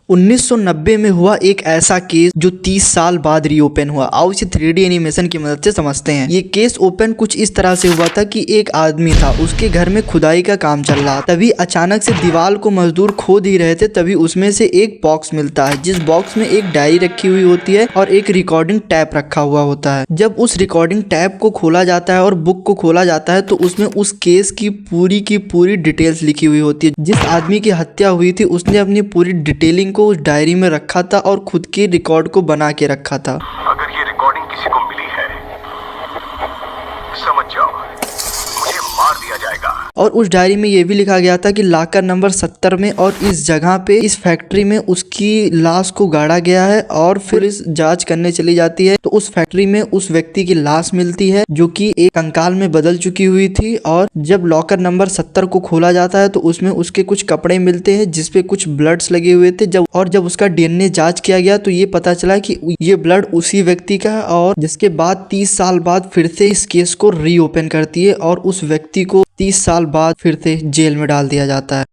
1990 में हुआ एक ऐसा केस जो 30 साल बाद रीओपन हुआ। आओ इसे 3D एनिमेशन की मदद से समझते हैं। ये केस ओपन कुछ इस तरह से हुआ था कि एक आदमी था, उसके घर में खुदाई का काम चल रहा, तभी अचानक से दीवार को मजदूर खोद ही रहे थे, तभी उसमें से एक बॉक्स मिलता है, जिस बॉक्स में एक डायरी रखी हुई होती है और एक रिकॉर्डिंग टैप रखा हुआ होता है। जब उस रिकॉर्डिंग टैप को खोला जाता है और बुक को खोला जाता है तो उसमें उस केस की पूरी डिटेल्स लिखी हुई होती है। जिस आदमी की हत्या हुई थी उसने अपनी पूरी डिटेलिंग को उस डायरी में रखा था और खुद के रिकॉर्ड को बना के रखा था। अगर ये रिकॉर्डिंग किसी को मिली है, समझ जाओ मुझे मार दिया जाएगा। और उस डायरी में ये भी लिखा गया था कि लाकर नंबर 70 में और इस जगह पे इस फैक्ट्री में उसकी लाश को गाड़ा गया है। और फिर इस जांच करने चली जाती है तो उस फैक्ट्री में उस व्यक्ति की लाश मिलती है जो कि एक कंकाल में बदल चुकी हुई थी। और जब लॉकर नंबर 70 को खोला जाता है तो उसमें उसके कुछ कपड़े मिलते हैं जिसपे कुछ ब्लड्स लगे हुए थे। जब उसका डीएनए जांच किया गया तो ये पता चला कि ये ब्लड उसी व्यक्ति का है। और जिसके बाद 30 साल बाद फिर से इस केस को रीओपन करती है और उस व्यक्ति को 30 साल बाद फिर से जेल में डाल दिया जाता है।